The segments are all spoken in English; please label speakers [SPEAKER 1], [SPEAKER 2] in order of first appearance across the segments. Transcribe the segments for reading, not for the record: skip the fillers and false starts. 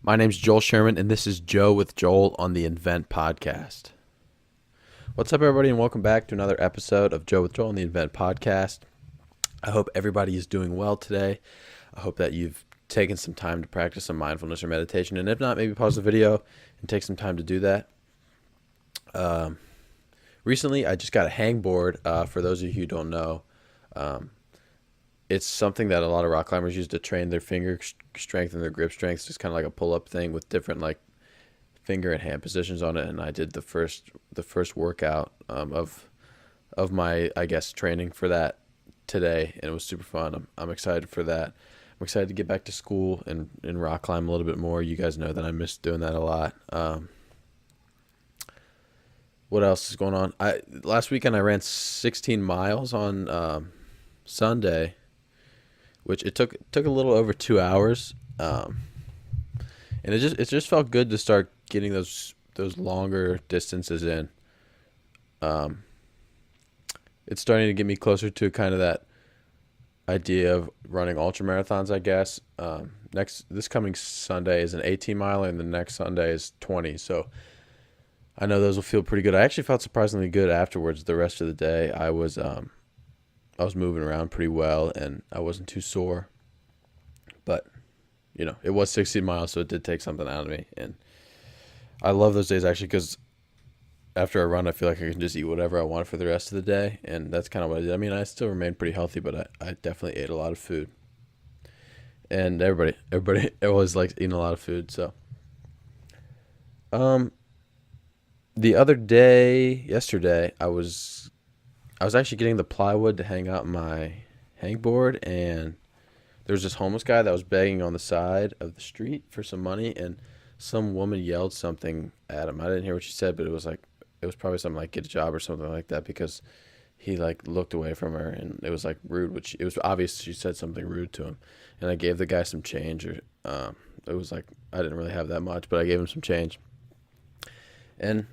[SPEAKER 1] My name's Joel Sherman, and this is Joe with Joel on the Invent Podcast. What's up, everybody, and welcome back to another episode of Joe with Joel on the Invent Podcast. I hope everybody is doing well today. I hope that you've taken some time to practice some mindfulness or meditation, and if not, maybe pause the video and take some time to do that. Recently, I just got a hangboard. For those of you who don't know, it's something that a lot of rock climbers use to train their finger strength and their grip strength. It's just kind of like a pull-up thing with different like finger and hand positions on it. And I did the first workout of my, I guess, training for that today, and it was super fun. I'm excited for that. I'm excited to get back to school and rock climb a little bit more. You guys know that I miss doing that a lot. What else is going on? Last weekend I ran 16 miles on Sunday, which it took a little over 2 hours, and it just felt good to start getting those longer distances in. It's starting to get me closer to kind of that idea of running ultra marathons, I guess. This coming Sunday is an 18 miler, and the next Sunday is 20. So I know those will feel pretty good. I actually felt surprisingly good afterwards. The rest of the day, I was moving around pretty well, and I wasn't too sore. But, it was 16 miles, so it did take something out of me. And I love those days, actually, because after I run, I feel like I can just eat whatever I want for the rest of the day. And that's kind of what I did. I mean, I still remain pretty healthy, but I definitely ate a lot of food. And everybody always likes eating a lot of food. So, the other day, yesterday, I was actually getting the plywood to hang out my hangboard, and there was this homeless guy that was begging on the side of the street for some money, and some woman yelled something at him. I didn't hear what she said, but it was probably something like get a job or something like that, because he like looked away from her, and it was like rude, which it was obvious she said something rude to him. And I gave the guy some change, or it was like I didn't really have that much, but I gave him some change. And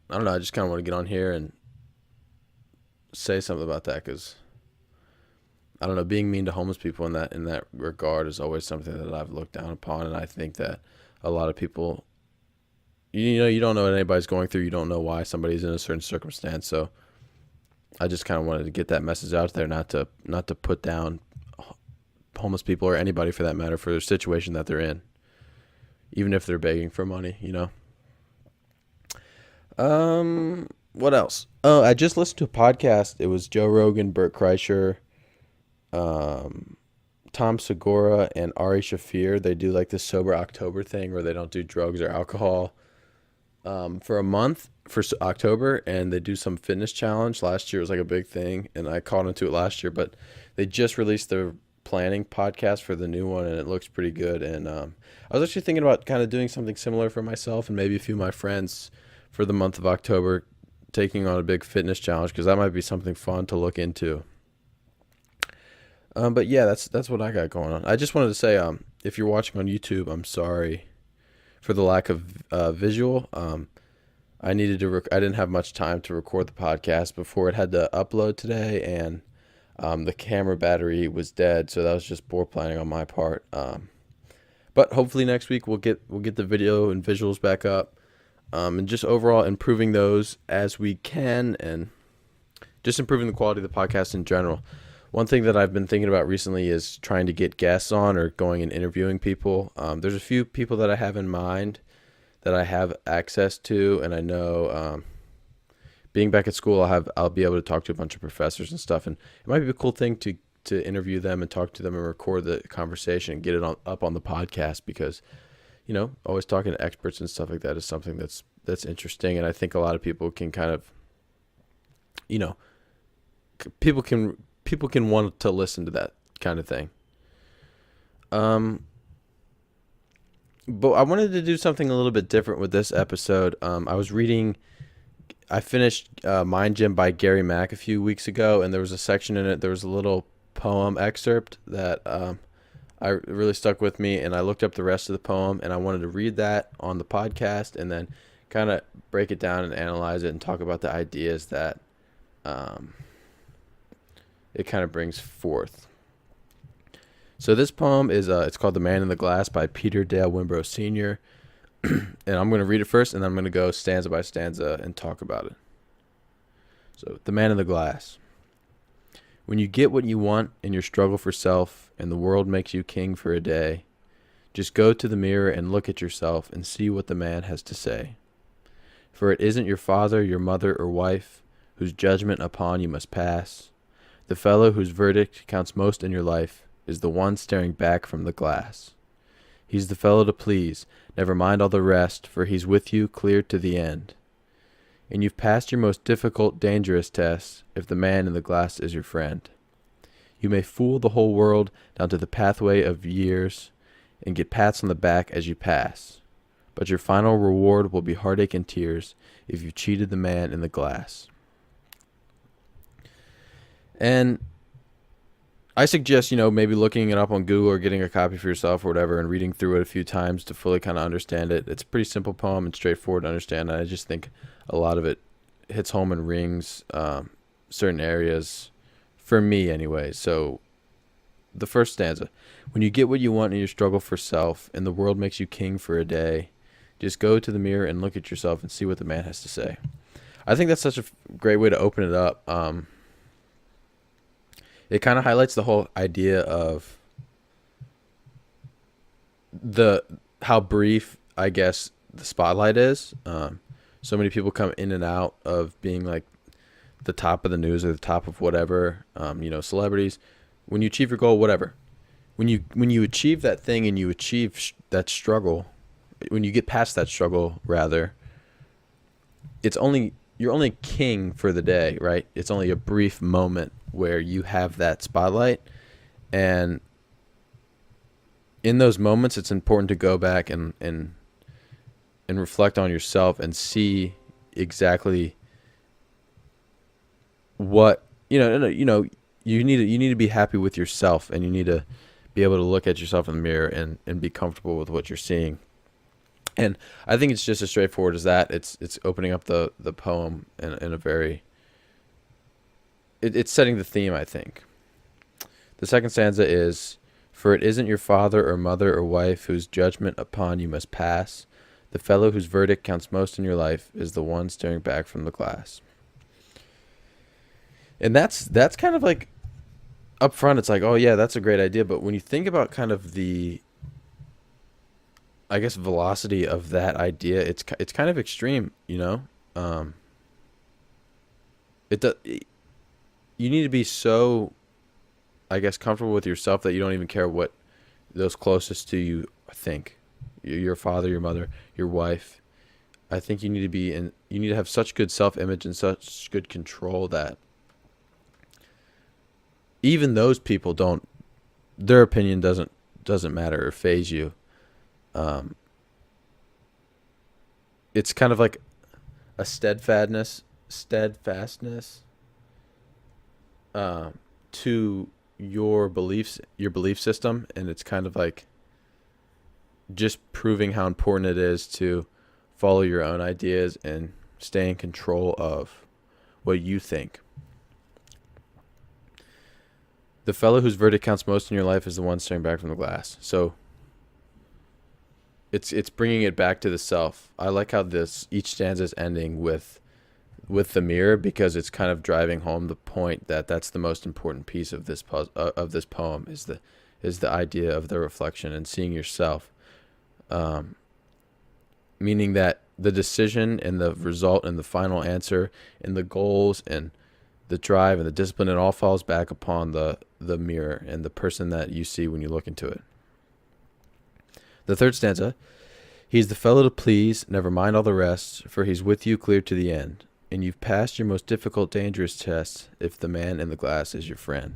[SPEAKER 1] I don't know, I just kind of want to get on here and say something about that, because I don't know, being mean to homeless people in that regard is always something that I've looked down upon. And I think that a lot of people, you don't know what anybody's going through. You don't know why somebody's in a certain circumstance. So I just kind of wanted to get that message out there, not to put down homeless people, or anybody for that matter, for the situation that they're in, even if they're begging for money. What else? Oh, I just listened to a podcast. It was Joe Rogan, Bert Kreischer, Tom Segura, and Ari Shaffir. They do like this sober October thing where they don't do drugs or alcohol for a month for October, and they do some fitness challenge. Last year was like a big thing, and I caught into it last year, but they just released their planning podcast for the new one, and it looks pretty good. And I was actually thinking about kind of doing something similar for myself and maybe a few of my friends for the month of October, taking on a big fitness challenge, because that might be something fun to look into. But yeah, that's what I got going on. I just wanted to say, if you're watching on YouTube, I'm sorry for the lack of visual. I needed to. I didn't have much time to record the podcast before it had to upload today, and the camera battery was dead, so that was just poor planning on my part. But hopefully next week we'll get the video and visuals back up. And just overall improving those as we can, and just improving the quality of the podcast in general. One thing that I've been thinking about recently is trying to get guests on, or going and interviewing people. There's a few people that I have in mind that I have access to, and I know being back at school, I'll be able to talk to a bunch of professors and stuff, and it might be a cool thing to interview them and talk to them and record the conversation and get it up on the podcast, because always talking to experts and stuff like that is something that's interesting. And I think a lot of people can kind of, people can want to listen to that kind of thing. But I wanted to do something a little bit different with this episode. I finished Mind Gym by Gary Mack a few weeks ago, and there was a section in it, there was a little poem excerpt that I really stuck with me, and I looked up the rest of the poem, and I wanted to read that on the podcast and then kind of break it down and analyze it and talk about the ideas that it kind of brings forth. So this poem is it's called "The Man in the Glass" by Peter Dale Wimbrow Sr. And I'm going to read it first, and then I'm going to go stanza by stanza and talk about it. So, "The Man in the Glass." When you get what you want in your struggle for self, and the world makes you king for a day, just go to the mirror and look at yourself and see what the man has to say. For it isn't your father, your mother, or wife whose judgment upon you must pass. The fellow whose verdict counts most in your life is the one staring back from the glass. He's the fellow to please, never mind all the rest, for he's with you clear to the end. And you've passed your most difficult, dangerous tests if the man in the glass is your friend. You may fool the whole world down to the pathway of years and get pats on the back as you pass. But your final reward will be heartache and tears if you cheated the man in the glass. And I suggest, maybe looking it up on Google or getting a copy for yourself or whatever and reading through it a few times to fully kind of understand it. It's a pretty simple poem and straightforward to understand. And I just think a lot of it hits home and rings certain areas for me anyway. So the first stanza: when you get what you want in your struggle for self and the world makes you king for a day, just go to the mirror and look at yourself and see what the man has to say. I think that's such a great way to open it up. It kind of highlights the whole idea of how brief, I guess, the spotlight is. So many people come in and out of being like the top of the news or the top of whatever, celebrities. When you achieve your goal, whatever. When you achieve that thing and you achieve that struggle, when you get past that struggle, rather, you're only king for the day, right? It's only a brief moment where you have that spotlight. And in those moments, it's important to go back and reflect on yourself and see exactly what, you need to be happy with yourself, and you need to be able to look at yourself in the mirror and be comfortable with what you're seeing. And I think it's just as straightforward as that. It's opening up the poem in a very... It's setting the theme, I think. The second stanza is, for it isn't your father or mother or wife whose judgment upon you must pass. The fellow whose verdict counts most in your life is the one staring back from the glass. And that's kind of like up front. It's like, oh yeah, that's a great idea. But when you think about kind of the, I guess, velocity of that idea, it's kind of extreme, you need to be so, I guess, comfortable with yourself that you don't even care what those closest to you think. Your father, your mother, your wife. I think you need to have such good self-image and such good control that even those people their opinion doesn't matter or faze you. It's kind of like a steadfastness to your belief system, and it's kind of like just proving how important it is to follow your own ideas and stay in control of what you think. The fellow whose verdict counts most in your life is the one staring back from the glass. So it's bringing it back to the self. I like how each stanza is ending with the mirror, because it's kind of driving home the point that that's the most important piece of this poem is the idea of the reflection and seeing yourself, meaning that the decision and the result and the final answer and the goals and the drive and the discipline, it all falls back upon the mirror and the person that you see when you look into it. The third stanza: he's the fellow to please, never mind all the rest, for he's with you clear to the end. And you've passed your most difficult, dangerous test if the man in the glass is your friend.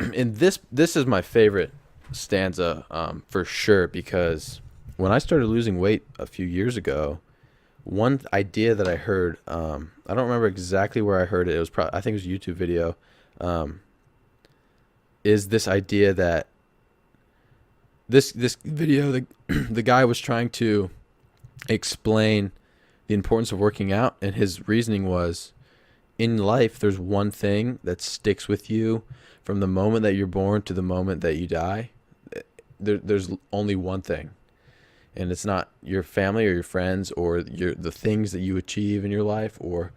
[SPEAKER 1] And this is my favorite stanza for sure, because when I started losing weight a few years ago, one idea that I heard, I don't remember exactly where I heard it. It was I think it was a YouTube video. Is this idea that this video, the guy was trying to explain the importance of working out, and his reasoning was, in life, there's one thing that sticks with you from the moment that you're born to the moment that you die. There's only one thing, and it's not your family or your friends or the things that you achieve in your life or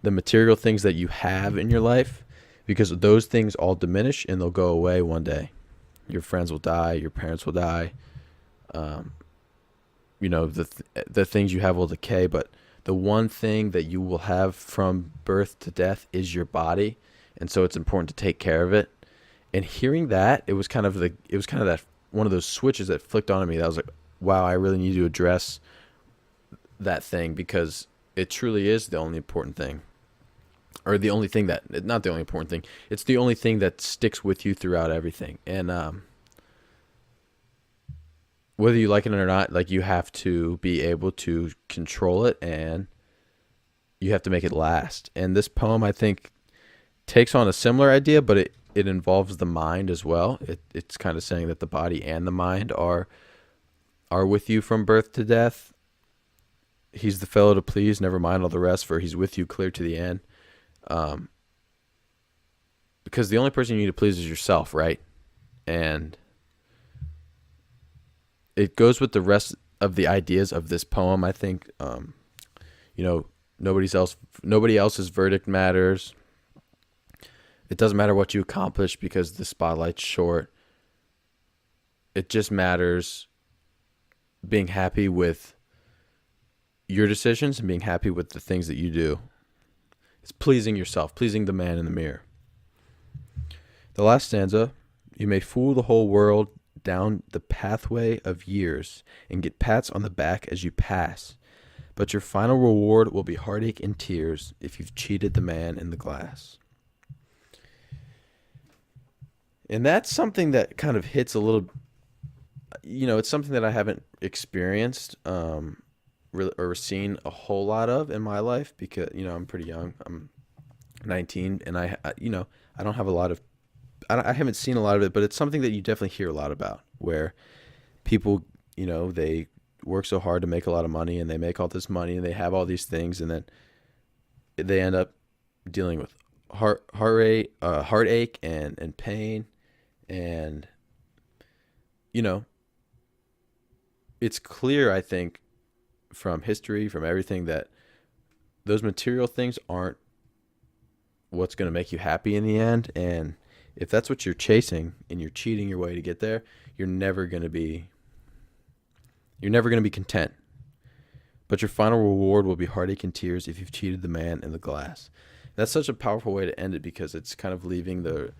[SPEAKER 1] the material things that you have in your life, because those things all diminish and they'll go away one day. Your friends will die, your parents will die, um, the things you have will decay, but the one thing that you will have from birth to death is your body, and so it's important to take care of it. And hearing that, it was kind of that one of those switches that flicked on me. That was like, wow, I really need to address that thing because it truly is the only important thing, or the only thing that not the only important thing. It's the only thing that sticks with you throughout everything, and whether you like it or not, like you have to be able to control it and you have to make it last. And this poem, I think, takes on a similar idea, but it involves the mind as well. It's kind of saying that the body and the mind are with you from birth to death. He's the fellow to please, never mind all the rest, for he's with you clear to the end. Um, because the only person you need to please is yourself, right? And it goes with the rest of the ideas of this poem. I think, you know, nobody else's verdict matters. It doesn't matter what you accomplish because the spotlight's short. It just matters being happy with your decisions and being happy with the things that you do. It's pleasing yourself, pleasing the man in the mirror. The last stanza, you may fool the whole world down the pathway of years and get pats on the back as you pass, but your final reward will be heartache and tears if you've cheated the man in the glass. And that's something that kind of hits a little, it's something that I haven't experienced really, or seen a whole lot of in my life because, I'm pretty young. I'm 19 and I don't have a lot of, I haven't seen a lot of it, but it's something that you definitely hear a lot about where people, they work so hard to make a lot of money and they make all this money and they have all these things and then they end up dealing with heartache and pain. And, it's clear, I think, from history, from everything, that those material things aren't what's going to make you happy in the end. And if that's what you're chasing and you're cheating your way to get there, you're never going to be content. But your final reward will be heartache and tears if you've cheated the man in the glass. That's such a powerful way to end it because it's kind of leaving the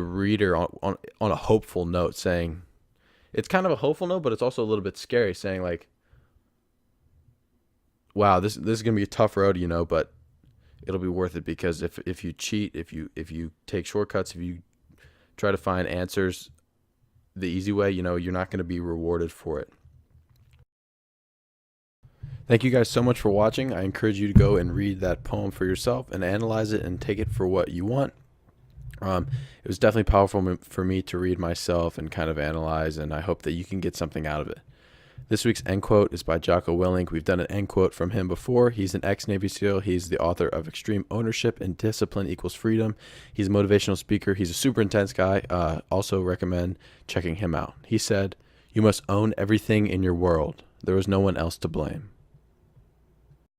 [SPEAKER 1] reader on a hopeful note, saying it's kind of a hopeful note, but it's also a little bit scary, saying like, wow, this is going to be a tough road, but it'll be worth it because if you cheat, if you take shortcuts, if you try to find answers the easy way, you're not going to be rewarded for it. Thank you guys so much for watching. I encourage you to go and read that poem for yourself and analyze it and take it for what you want. It was definitely powerful for me to read myself and kind of analyze, and I hope that you can get something out of it. This week's end quote is by Jocko Willink. We've done an end quote from him before. He's an ex-Navy SEAL. He's the author of Extreme Ownership and Discipline Equals Freedom. He's a motivational speaker. He's a super intense guy. Also recommend checking him out. He said, "You must own everything in your world. There is no one else to blame."